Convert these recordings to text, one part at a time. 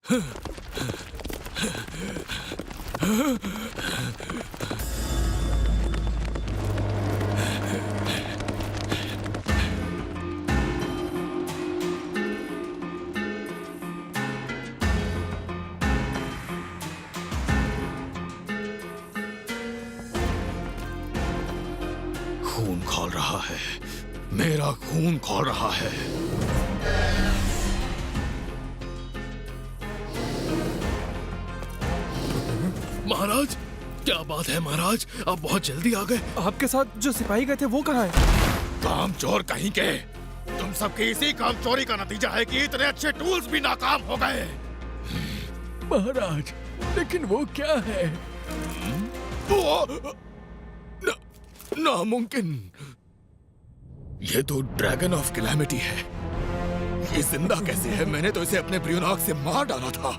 खून खौल रहा है, मेरा खून खौल रहा है। महाराज, क्या बात है महाराज, आप बहुत जल्दी आ गए। आपके साथ जो सिपाही गए थे वो कहाँ हैं? कामचोर कहीं के। तुम सबकी इसी कामचोरी का नतीजा है कि इतने अच्छे टूल्स भी नाकाम हो गए। महाराज, लेकिन वो क्या है? नामुमकिन। ये तो ड्रैगन ऑफ कैलेमिटी है। ये जिंदा कैसे है? मैंने तो इसे अपने ब्रियोनाक से मार डाला था।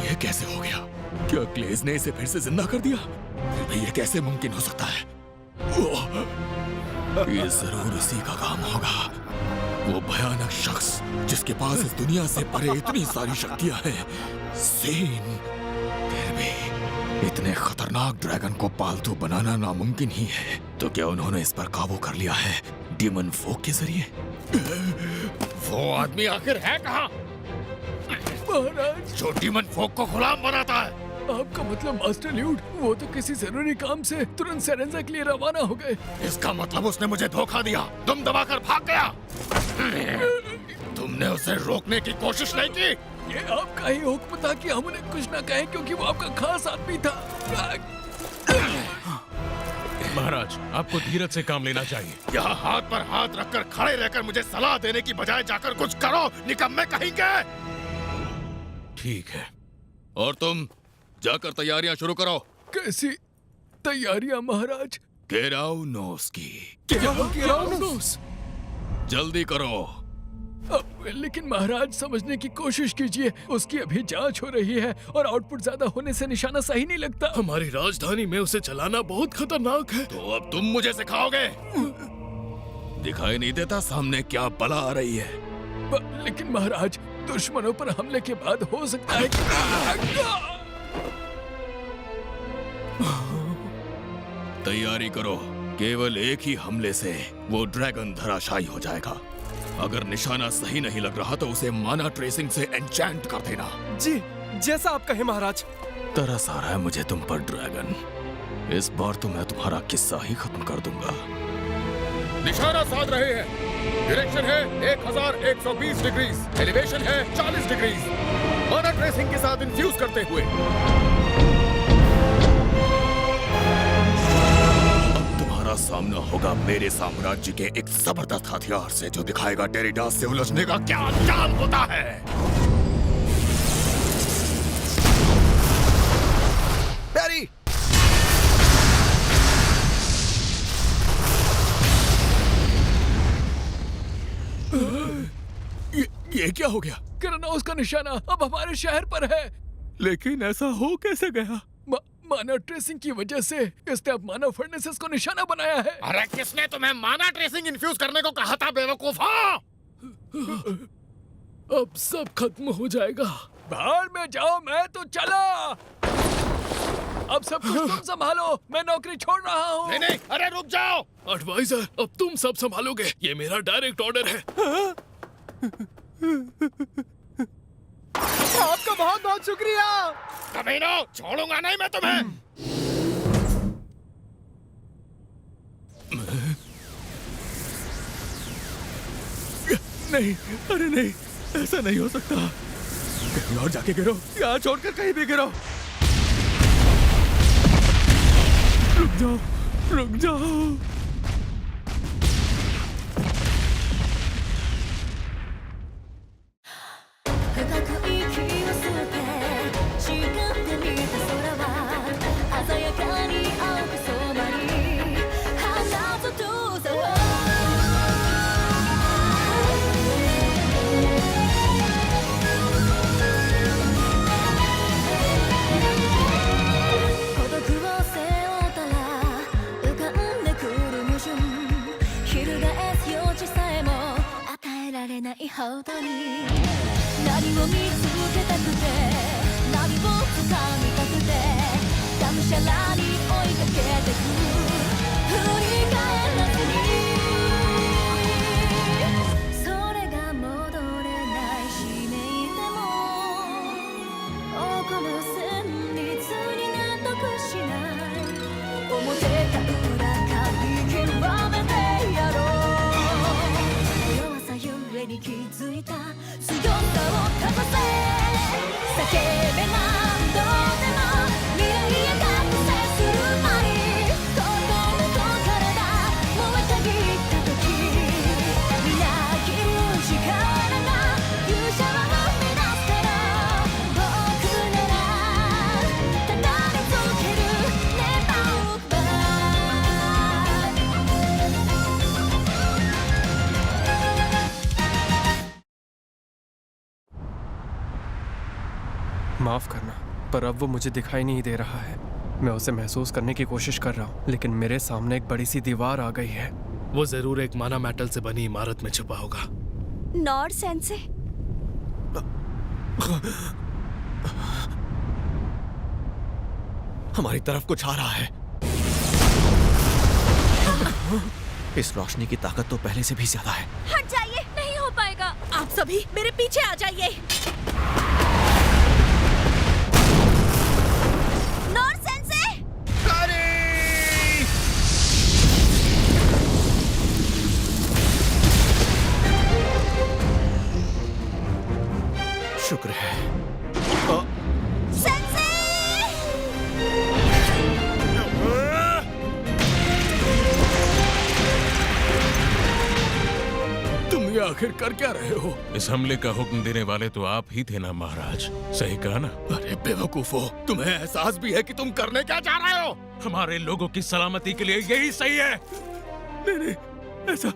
ये कैसे हो गया? क्या क्लेज ने इसे फिर से जिंदा कर दिया? फिर भी ये कैसे मुमकिन हो सकता है? ये जरूर इसी का काम होगा। वो भयानक शख्स जिसके पास इस दुनिया से परे इतनी सारी शक्तियां हैं। सेन। फिर भी इतने खतरनाक ड्रैगन को पालतू बनाना नामुमकिन ही है। तो क्या उन्होंने इस पर काबू कर लिया है डीमन फोक के जरिए? वो आदमी आखिर है कहाँ? महाराज, जो डीमन फोक को गुलाम बनाता है। आपका मतलब मास्टर ल्यूड, वो तो किसी जरूरी काम से तुरंत सेरेंजा के लिए रवाना हो गए। इसका मतलब उसने मुझे धोखा दिया, तुम दबाकर भाग गया। तुमने उसे रोकने की कोशिश नहीं की। ये आपका ही हुक्म था कि हम उन्हें कुछ न कहें, क्योंकि वो आपका खास आदमी था। महाराज, आपको धीरज से काम लेना चाहिए। यहाँ हाथ पर हाथ रखकर खड़े रहकर मुझे सलाह देने की बजाय जाकर कुछ करो, निकम्मे कहेंगे। ठीक है। और तुम जाकर तैयारियां शुरू करो। कैसी तैयारियां महाराज? केराउनोस की। केराउनोस? जल्दी करो। लेकिन महाराज, समझने की कोशिश कीजिए। उसकी अभी जांच हो रही है और आउटपुट ज्यादा होने से निशाना सही नहीं लगता। हमारी राजधानी में उसे चलाना बहुत खतरनाक है। तो अब तुम मुझे सिखाओगे? दिखाई नहीं देता सामने क्या बला आ रही है? लेकिन महाराज, दुश्मनों पर हमले के बाद हो सकता है कि... तैयारी करो। केवल एक ही हमले से वो ड्रैगन धराशायी हो जाएगा। अगर निशाना सही नहीं लग रहा तो उसे माना ट्रेसिंग से एन्चेंट कर देना। जी, जैसा आप कहें महाराज। तरस आ रहा है मुझे तुम पर ड्रैगन। इस बार तो मैं तुम्हारा किस्सा ही खत्म कर दूंगा। निशाना साध रहे हैं। डायरेक्शन है 1120 डिग्रीज, एलिवेशन है 40 डिग्रीज। माना ट्रेसिंग के साथ इन्फ्यूज करते हुए तुम्हारा सामना होगा मेरे साम्राज्य के एक जबरदस्त हथियार से, जो दिखाएगा टेरिडास से उलझने का क्या जाल होता है। प्यारी, ये क्या हो गया? केराउनोस का निशाना अब हमारे शहर पर है। लेकिन ऐसा हो कैसे गया? माना ट्रेसिंग की वजह से इसने अब माना फर्नेसेस को निशाना बनाया है। अरे किसने तुम्हें माना ट्रेसिंग इन्फ्यूज करने को कहा था बेवकूफ? हाँ? अब सब खत्म हो जाएगा। बाहर में जाओ, मैं तो चला। अब सब कुछ तुम संभालो, मैं नौकरी छोड़ रहा हूँ। नहीं नहीं, अरे रुक जाओ। एडवाइजर, अब तुम सब संभालोगे। ये मेरा डायरेक्ट ऑर्डर है। आपका बहुत बहुत शुक्रिया। कमीनो, छोड़ूंगा नहीं मैं तुम्हें। नहीं, अरे नहीं, ऐसा नहीं हो सकता। कहीं और जाके गिरो, यहाँ छोड़कर कहीं भी गिरो। रुक जाओ, रुक जाओ।ほどに何を見つけたくてらに追いかけてく振り返らずにそれが戻れないしめいてもこの旋律に納得しない表か裏か見極めてやろう弱さゆえに気づいた強さを勝たせ叫べ何度でも未来へ覚醒する前に心と体燃えたぎった時みなぎる力が勇者は生み出すから僕ならただ見つける Never look back माफ करना, पर अब वो मुझे दिखाई नहीं दे रहा है। मैं उसे महसूस करने की कोशिश कर रहा हूँ, लेकिन मेरे सामने एक बड़ी सी दीवार आ गई है। वो जरूर एक माना मेटल से बनी इमारत में छुपा होगा। नॉर्ड सेंसे हमारी तरफ कुछ आ रहा है। इस रोशनी की ताकत तो पहले से भी ज्यादा है। हट जाइए, नहीं हो पाएगा। आप सभी मेरे पीछे आ जाइए। नॉर्ड सेंसे शुक्र है। सेंसे तुम ये आखिर कर क्या रहे हो? इस हमले का हुक्म देने वाले तो आप ही थे ना महाराज, सही कहा ना? अरे बेवकूफो, तुम्हें एहसास भी है कि तुम करने क्या चाह रहे हो? हमारे लोगों की सलामती के लिए यही सही है। नहीं,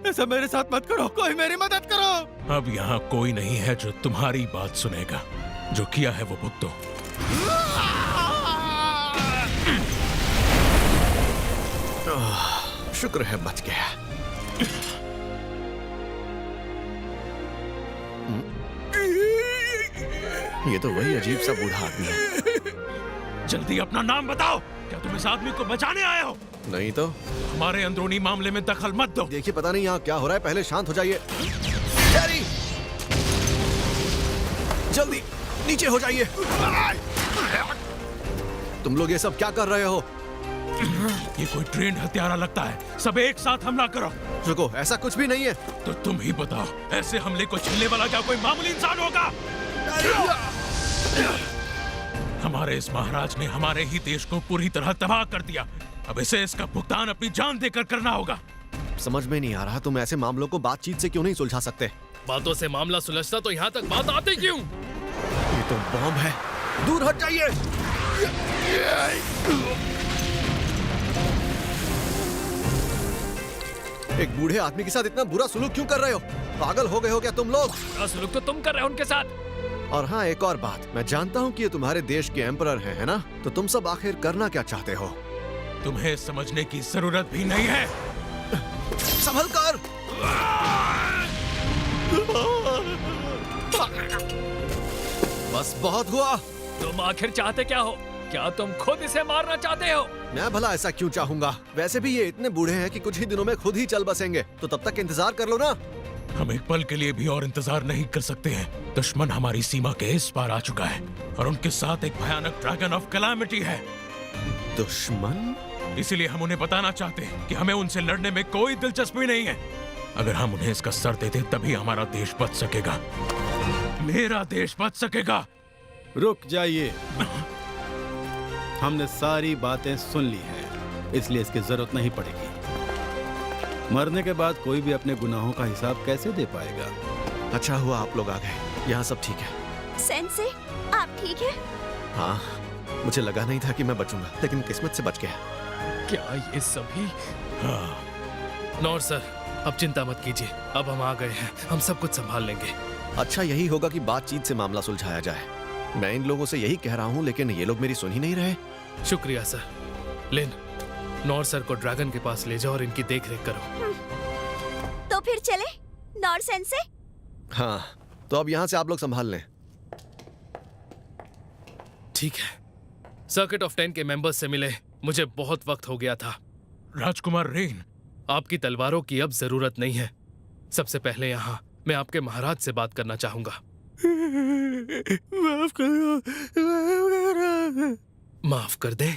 ऐसा मेरे साथ मत करो, कोई मेरी मदद करो। अब यहाँ कोई नहीं है जो तुम्हारी बात सुनेगा। जो किया है वो भुगतो। शुक्र है बच गया। ये तो वही अजीब सा बूढ़ा आदमी है। जल्दी अपना नाम बताओ। क्या तुम इस आदमी को बचाने आए हो? नहीं तो। हमारे अंदरूनी मामले में दखल मत दो। देखिए, पता नहीं यहाँ क्या हो रहा है, पहले शांत हो जाइए। हैरी! जल्दी नीचे हो जाइए। तुम लोग ये सब क्या कर रहे हो? ये कोई ट्रेंड हत्यारा लगता है। सब एक साथ हमला करो। रुको, ऐसा कुछ भी नहीं है। तो तुम ही बताओ, ऐसे हमले को झेलने वाला क्या कोई मामूली इंसान होगा? हमारे इस महाराज ने हमारे ही देश को पूरी तरह तबाह कर दिया। अब इसे इसका भुगतान अपनी जान देकर करना होगा। समझ में नहीं आ रहा, तुम ऐसे मामलों को बातचीत से क्यों नहीं सुलझा सकते? बातों से मामला सुलझता तो यहाँ तक बात आती क्यों? ये तो बॉम्ब है। दूर हट जाइए। एक बूढ़े आदमी के साथ इतना बुरा सुलूक क्यों कर रहे हो? पागल हो गए हो क्या तुम लोग? बुरा सलूक तो तुम कर रहे हो उनके साथ। और हाँ, एक और बात, मैं जानता हूँ कि ये तुम्हारे देश के एम्परर हैं, है ना? तो तुम सब आखिर करना क्या चाहते हो? तुम्हें समझने की जरूरत भी नहीं है। संभल कर। बस बहुत हुआ। तुम आखिर चाहते क्या हो? क्या तुम खुद इसे मारना चाहते हो? मैं भला ऐसा क्यों चाहूंगा? वैसे भी ये इतने बूढ़े हैं कि कुछ ही दिनों में खुद ही चल बसेंगे, तो तब तक इंतजार कर लो ना। हम एक पल के लिए भी और इंतजार नहीं कर सकते हैं। दुश्मन हमारी सीमा के इस पार आ चुका है और उनके साथ एक भयानक ड्रैगन ऑफ कैलामिटी है। दुश्मन? इसीलिए हम उन्हें बताना चाहते हैं कि हमें उनसे लड़ने में कोई दिलचस्पी नहीं है। अगर हम उन्हें इसका सर देते तभी हमारा देश बच सकेगा। मेरा देश बच सकेगा। रुक जाइए। हमने सारी बातें सुन ली हैं, इसलिए इसकी जरूरत नहीं पड़ेगी। मरने के बाद कोई भी अपने गुनाहों का हिसाब कैसे दे पाएगा? अच्छा हुआ आप लोग आ गए। यहाँ सब ठीक है। सेंसे आप ठीक है? हाँ, मुझे लगा नहीं था कि मैं बचूंगा, लेकिन किस्मत से बच गया। क्या ये सभी? नॉर्ड सर, अब चिंता मत कीजिए। अब हम आ गए हैं, हम सब कुछ संभाल लेंगे। अच्छा यही होगा कि बातचीत से मामला सुलझाया जाए। मैं इन लोगों से यही कह रहा हूँ, लेकिन ये लोग मेरी सुन ही नहीं रहे। शुक्रिया सर। लिन, नॉर्ड सर को ड्रैगन के पास ले जाओ और इनकी देखरेख करो। तो फिर चले नॉर्ड सेंसे? हाँ, तो अब यहाँ से आप लोग संभाल लें। ठीक है। सर्किट ऑफ 10 के मेंबर्स से मिले, मुझे बहुत वक्त हो गया था। राजकुमार रेन, आपकी तलवारों की अब जरूरत नहीं है। सबसे पहले यहाँ मैं आपके महाराज से बात करना चाहूंगा। माफ करो, माफ कर दें?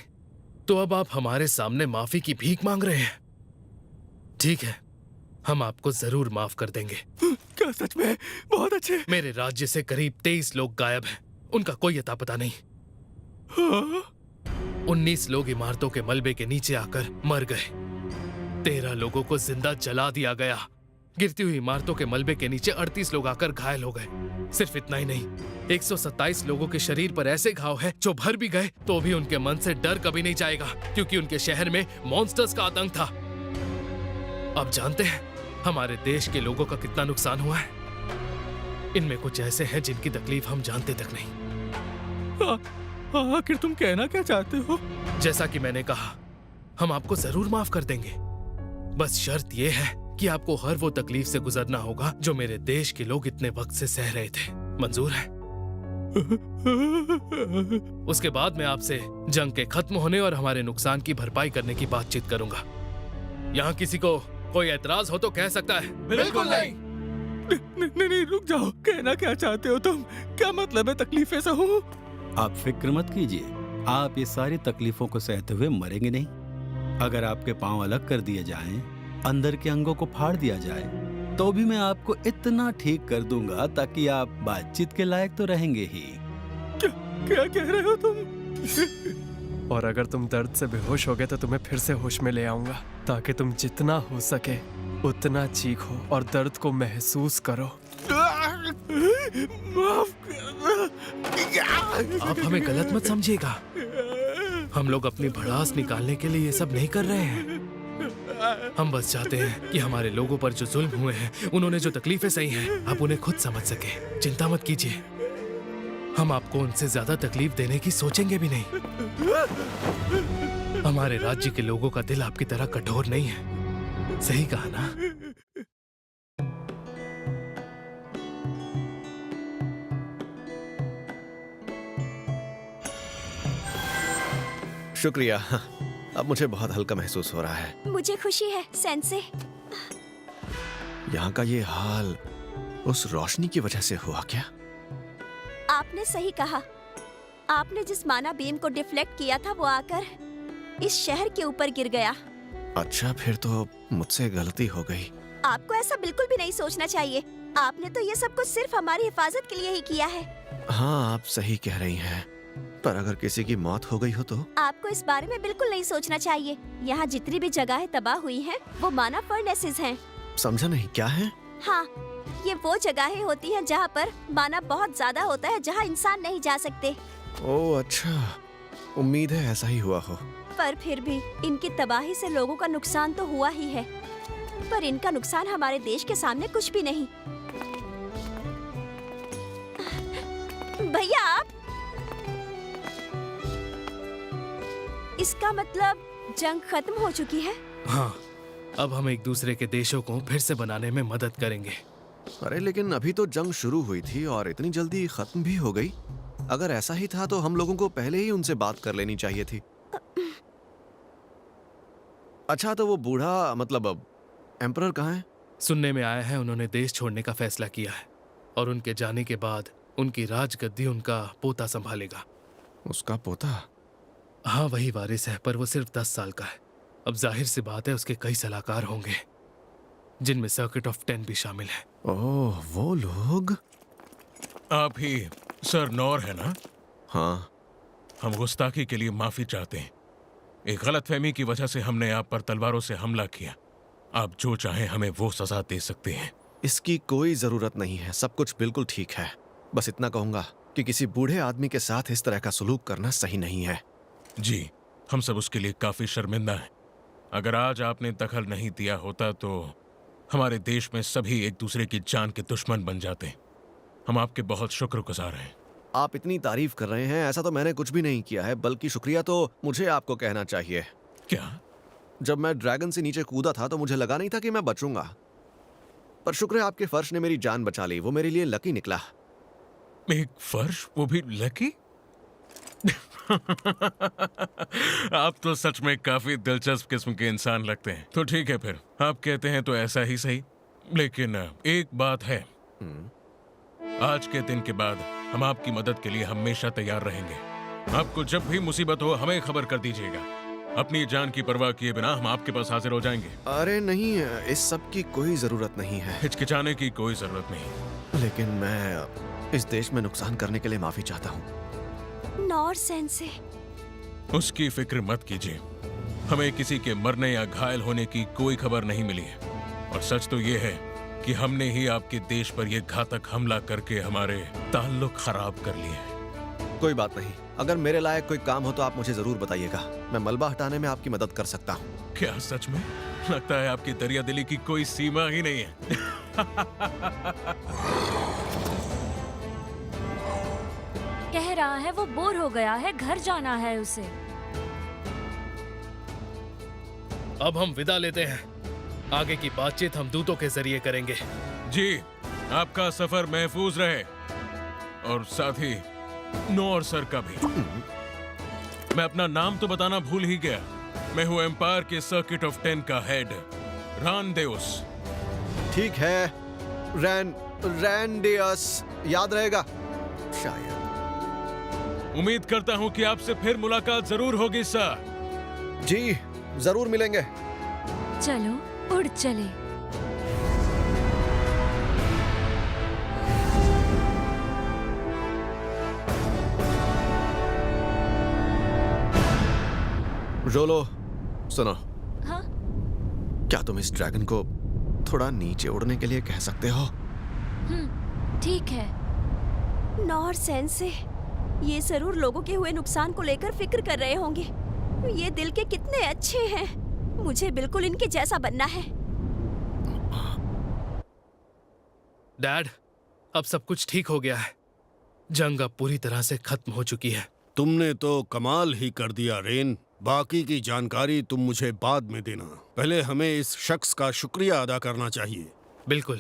तो अब आप हमारे सामने माफी की भीख मांग रहे हैं? ठीक है, हम आपको जरूर माफ कर देंगे। क्या सच में? बहुत अच्छे। मेरे राज्य से करीब 23 लोग गायब हैं। उनका कोई अता पता नहीं। हाँ? 19 लोग इमारतों के मलबे के नीचे आकर मर गए। 13 लोगों को जिंदा जला दिया गया। गिरती हुई इमारतों के मलबे के नीचे 38 लोग आकर घायल हो गए। सिर्फ इतना ही नहीं, 127 लोगों के शरीर पर ऐसे घाव हैं जो भर भी गए तो भी उनके मन से डर कभी नहीं जाएगा, क्योंकि उनके शहर में मॉन्स्टर्स का आतंक था। आप जानते हैं हमारे देश के लोगों का कितना नुकसान हुआ है? इनमें कुछ ऐसे हैं जिनकी तकलीफ हम जानते तक नहीं। आखिर तुम कहना क्या चाहते हो? जैसा कि मैंने कहा, हम आपको जरूर माफ कर देंगे। बस शर्त यह है कि आपको हर वो तकलीफ से गुजरना होगा जो मेरे देश के लोग इतने वक्त से सह रहे थे। मंजूर है? उसके बाद मैं आपसे जंग के खत्म होने और हमारे नुकसान की भरपाई करने की बातचीत करूंगा। यहाँ किसी को कोई एतराज हो तो कह सकता है। बिल्कुल नहीं। नहीं, रुक जाओ। कहना क्या चाहते हो तुम? क्या मतलब है तकलीफें सहूं? आप फिक्र मत कीजिए, आप ये सारी तकलीफों को सहते हुए मरेंगे नहीं। अगर आपके पांव अलग कर दिए जाएं, अंदर के अंगों को फाड़ दिया जाए, तो भी मैं आपको इतना ठीक कर दूंगा ताकि आप बातचीत के लायक तो रहेंगे ही। क्या कह रहे हो तुम? और अगर तुम दर्द से बेहोश हो गए तो तुम्हें फिर से होश में ले आऊंगा, ताकि तुम जितना हो सके उतना चीखो और दर्द को महसूस करो। माफ कर। आप हमें गलत मत समझिएगा। हम लोग अपनी भड़ास निकालने के लिए ये सब नहीं कर रहे हैं। हम बस चाहते हैं कि हमारे लोगों पर जो जुल्म हुए हैं, उन्होंने जो तकलीफें सही हैं, आप उन्हें खुद समझ सके। चिंता मत कीजिए, हम आपको उनसे ज्यादा तकलीफ देने की सोचेंगे भी नहीं। हमारे राज्य के लोगों का दिल आपकी तरह कठोर नहीं है। सही कहा ना? शुक्रिया। अब मुझे बहुत हल्का महसूस हो रहा है। मुझे खुशी है सेंसे। यहाँ का ये हाल उस रोशनी की वजह से हुआ क्या? आपने सही कहा। आपने जिस माना बीम को डिफ्लेक्ट किया था वो आकर इस शहर के ऊपर गिर गया। अच्छा, फिर तो मुझसे गलती हो गई। आपको ऐसा बिल्कुल भी नहीं सोचना चाहिए। आपने तो ये सब कुछ सिर्फ हमारी हिफाजत के लिए ही किया है। हाँ, आप सही कह रही हैं। पर अगर किसी की मौत हो गई हो तो? आपको इस बारे में बिल्कुल नहीं सोचना चाहिए। यहाँ जितनी भी जगहें तबाह हुई हैं, वो माना फर्नेसेस हैं। समझा नहीं, क्या है? हाँ, ये वो जगहें होती हैं जहाँ पर माना बहुत ज्यादा होता है, जहाँ इंसान नहीं जा सकते। ओह अच्छा, उम्मीद है ऐसा ही हुआ हो। पर फिर भी इनकी तबाही से लोगों का नुकसान तो हुआ ही है, पर इनका नुकसान हमारे देश के सामने कुछ भी नहीं। भैया आप, इसका मतलब जंग खत्म हो चुकी है? हाँ, अब हम एक दूसरे के देशों को फिर से बनाने में मदद करेंगे। अरे लेकिन अभी तो जंग शुरू हुई थी और इतनी जल्दी खत्म भी हो गई। अगर ऐसा ही था तो हम लोगों को पहले ही उनसे बात कर लेनी चाहिए थी। अच्छा, तो वो बूढ़ा मतलब अब एम्परर कहाँ है? सुनने में आया है उन्होंने देश छोड़ने का फैसला किया है और उनके जाने के बाद उनकी राजगद्दी उनका पोता संभालेगा। उसका पोता? हाँ, वही वारिस है, पर वो सिर्फ 10 साल का है। अब जाहिर सी बात है उसके कई सलाहकार होंगे, जिनमें सर्किट ऑफ 10 भी शामिल है। ओह, वो लोग? आप ही सर नौर है ना? हाँ। हम गुस्ताखी के लिए माफी चाहते हैं। एक गलतफहमी की वजह से हमने आप पर तलवारों से हमला किया। आप जो चाहें हमें वो सजा दे सकते हैं। इसकी कोई जरूरत नहीं है, सब कुछ बिल्कुल ठीक है। बस इतना कहूंगा कि किसी बूढ़े आदमी के साथ इस तरह का सलूक करना सही नहीं है। जी, हम सब उसके लिए काफी शर्मिंदा हैं। अगर आज आपने दखल नहीं दिया होता तो हमारे देश में सभी एक दूसरे की जान के दुश्मन बन जाते। हम आपके बहुत शुक्रगुजार हैं। आप इतनी तारीफ कर रहे हैं, ऐसा तो मैंने कुछ भी नहीं किया है, बल्कि शुक्रिया तो मुझे आपको कहना चाहिए। क्या? जब मैं ड्रैगन से नीचे कूदा था तो मुझे लगा नहीं था कि मैं बचूंगा, पर शुक्र है आपके फर्श ने मेरी जान बचा ली। वो मेरे लिए लकी निकला। एक फर्श, वो भी लकी? आप तो सच में काफी दिलचस्प किस्म के इंसान लगते हैं। तो ठीक है फिर, आप कहते हैं तो ऐसा ही सही। लेकिन एक बात है, आज के दिन के बाद हम आपकी मदद के लिए हमेशा तैयार रहेंगे। आपको जब भी मुसीबत हो हमें खबर कर दीजिएगा। अपनी जान की परवाह किए बिना हम आपके पास हाजिर हो जाएंगे। अरे नहीं, इस सब की कोई जरूरत नहीं है। हिचकिचाने की कोई जरूरत नहीं। लेकिन मैं इस देश में नुकसान करने के लिए माफी चाहता हूँ। नॉर सेंसे, उसकी फिक्र मत कीजिए। हमें किसी के मरने या घायल होने की कोई खबर नहीं मिली है। और सच तो ये है कि हमने ही आपके देश पर यह घातक हमला करके हमारे ताल्लुक खराब कर लिए हैं। कोई बात नहीं, अगर मेरे लायक कोई काम हो तो आप मुझे जरूर बताइएगा। मैं मलबा हटाने में आपकी मदद कर सकता हूँ। क्या सच में? लगता है आपकी दरिया दिली की कोई सीमा ही नहीं है। कह रहा है वो बोर हो गया है, घर जाना है उसे। अब हम विदा लेते हैं। आगे की बातचीत हम दूतों के जरिए करेंगे। जी, आपका सफर महफूज रहे और साथ ही नोर सर का भी। मैं अपना नाम तो बताना भूल ही गया। मैं हूँ एम्पायर के सर्किट ऑफ 10 का हेड, रानडेउस। ठीक है, रैनडेउस याद रहेगा शायद। उम्मीद करता हूँ कि आपसे फिर मुलाकात जरूर होगी सर। जी जरूर मिलेंगे। चलो उड़ चले। रोलो, सुनो। हाँ? क्या तुम इस ड्रैगन को थोड़ा नीचे उड़ने के लिए कह सकते हो? ठीक है। नॉर सेंसे, ये जरूर लोगों के हुए नुकसान को लेकर फिक्र कर रहे होंगे। ये दिल के कितने अच्छे हैं। मुझे बिल्कुल इनके जैसा बनना है। डैड, अब सब कुछ ठीक हो गया है। जंग अब पूरी तरह से खत्म हो चुकी है। तुमने तो कमाल ही कर दिया रेन। बाकी की जानकारी तुम मुझे बाद में देना। पहले हमें इस शख्स का शुक्रिया अदा करना चाहिए। बिल्कुल,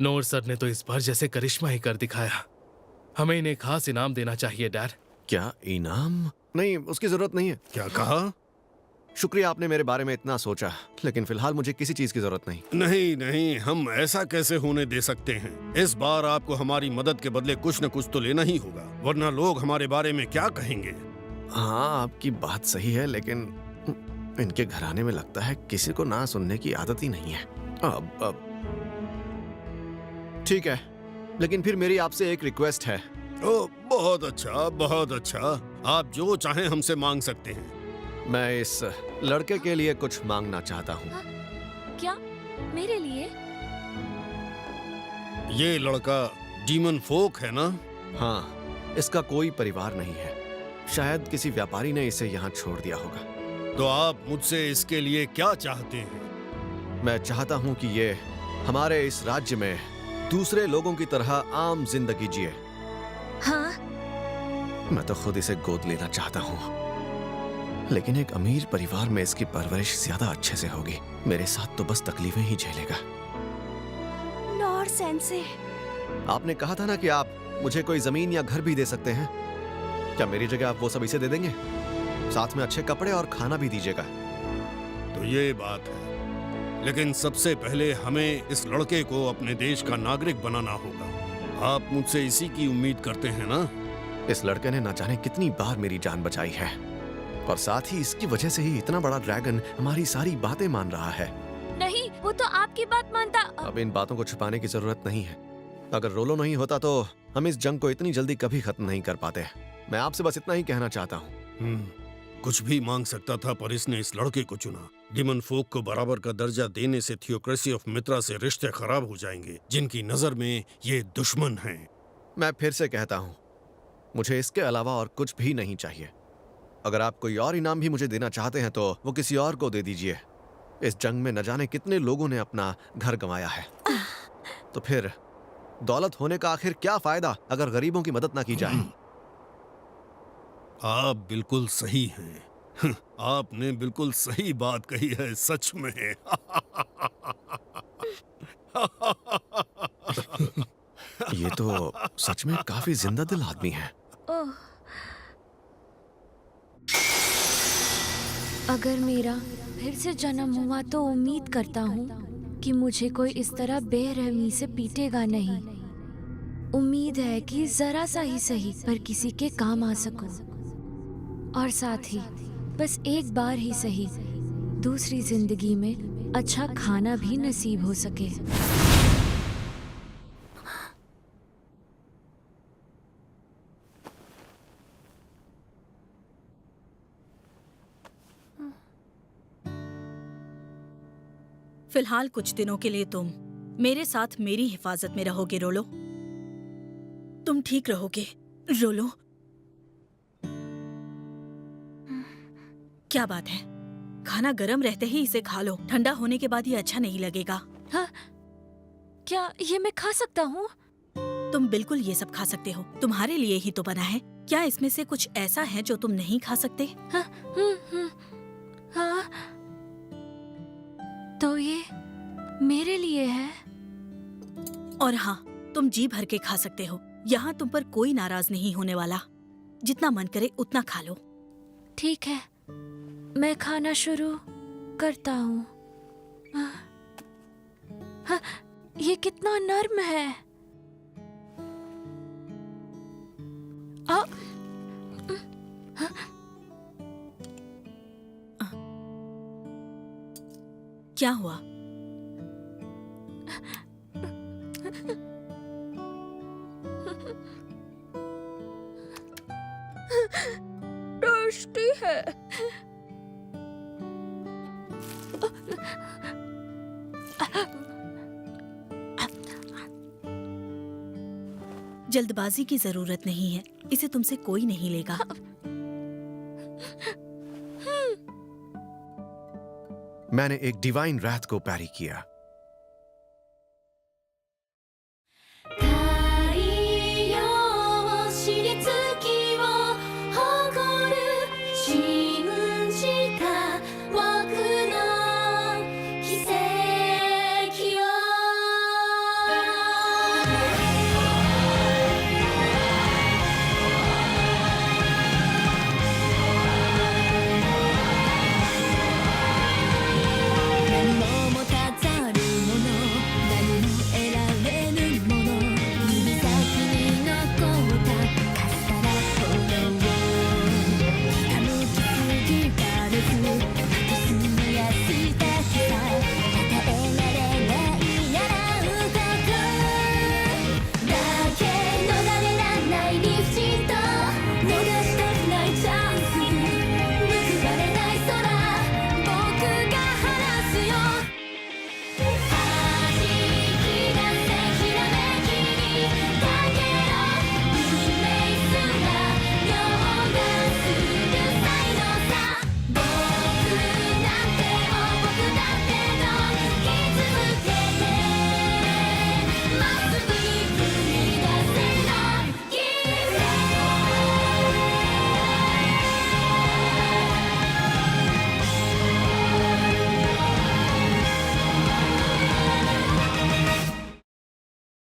नोर सर ने तो इस बार जैसे करिश्मा ही कर दिखाया। हमें इन्हें खास इनाम देना चाहिए डैड। क्या इनाम? नहीं, उसकी जरूरत नहीं है। क्या कहा? शुक्रिया, आपने मेरे बारे में इतना सोचा, लेकिन फिलहाल मुझे किसी चीज की जरूरत नहीं। नहीं नहीं, हम ऐसा कैसे होने दे सकते हैं। इस बार आपको हमारी मदद के बदले कुछ न कुछ तो लेना ही होगा, वरना लोग हमारे बारे में क्या कहेंगे। हाँ, आपकी बात सही है, लेकिन इनके घराने में लगता है किसी को ना सुनने की आदत ही नहीं है। अब ठीक है, लेकिन फिर मेरी आपसे एक रिक्वेस्ट है। ओ, बहुत अच्छा, बहुत अच्छा। आप जो चाहें हमसे मांग सकते हैं। मैं इस लड़के के लिए कुछ मांगना चाहता हूँ। क्या? मेरे लिए? ये लड़का डीमन फोक है ना? हाँ, इसका कोई परिवार नहीं है। शायद किसी व्यापारी ने इसे यहाँ छोड़ दिया होगा। तो आप मुझसे इसके लिए क्या चाहते हैं? मैं चाहता हूँ कि ये हमारे इस राज्य में दूसरे लोगों की तरह आम जिंदगी जिए। हाँ? मैं तो खुद इसे गोद लेना चाहता हूँ, लेकिन एक अमीर परिवार में इसकी परवरिश ज्यादा अच्छे से होगी। मेरे साथ तो बस तकलीफें ही झेलेगा। नॉर सेंसे, आपने कहा था ना कि आप मुझे कोई जमीन या घर भी दे सकते हैं। क्या मेरी जगह आप वो सब इसे दे देंगे? साथ में अच्छे कपड़े और खाना भी दीजिएगा। तो ये बात है, लेकिन सबसे पहले हमें इस लड़के को अपने देश का नागरिक बनाना होगा। आप मुझसे इसी की उम्मीद करते हैं ना? इस लड़के ने न जाने कितनी बार मेरी जान बचाई है, और साथ ही इसकी वजह से ही इतना बड़ा ड्रैगन हमारी सारी बातें मान रहा है। नहीं, वो तो आपकी बात मानता। अब इन बातों को छुपाने की जरूरत नहीं है। अगर रोलो नहीं होता तो हम इस जंग को इतनी जल्दी कभी खत्म नहीं कर पाते। मैं आपसे बस इतना ही कहना चाहता हूँ। कुछ भी मांग सकता था, पर इसने इस लड़के को चुना। डिमन फोक को बराबर का दर्जा देने से थियोक्रेसी ऑफ मित्रा से रिश्ते खराब हो जाएंगे, जिनकी नजर में ये दुश्मन हैं। मैं फिर से कहता हूँ, मुझे इसके अलावा और कुछ भी नहीं चाहिए। अगर आप कोई और इनाम भी मुझे देना चाहते हैं तो वो किसी और को दे दीजिए। इस जंग में न जाने कितने लोगों ने अपना घर गंवाया है, तो फिर दौलत होने का आखिर क्या फायदा अगर गरीबों की मदद ना की जाए। आप बिल्कुल सही हैं। आपने बिल्कुल सही बात कही है, सच में। ये तो सच में काफी जिंदा दिल आदमी है। ओह, अगर मेरा फिर से जन्म हुआ तो उम्मीद करता हूँ कि मुझे कोई इस तरह बेरहमी से पीटेगा नहीं। उम्मीद है कि जरा सा ही सही पर किसी के काम आ सकूं, और साथ ही बस एक बार ही सही दूसरी जिंदगी में अच्छा खाना भी नसीब हो सके। फिलहाल कुछ दिनों के लिए तुम मेरे साथ मेरी हिफाजत में रहोगे रोलो। तुम ठीक रहोगे रोलो। क्या बात है, खाना गर्म रहते ही इसे खा लो, ठंडा होने के बाद ये अच्छा नहीं लगेगा। हाँ, क्या ये मैं खा सकता हूँ? तुम बिल्कुल ये सब खा सकते हो, तुम्हारे लिए ही तो बना है। क्या इसमें से कुछ ऐसा है जो तुम नहीं खा सकते? हाँ, हाँ, तो ये मेरे लिए है। और हाँ, तुम जी भर के खा सकते हो, यहाँ तुम पर कोई नाराज नहीं होने वाला। जितना मन करे उतना खा लो। ठीक है, मैं खाना शुरू करता हूँ। हाँ, ये कितना नर्म है। क्या हुआ? टेस्टी है। जल्दबाजी की जरूरत नहीं है, इसे तुमसे कोई नहीं लेगा। मैंने एक डिवाइन रात को पैरी किया।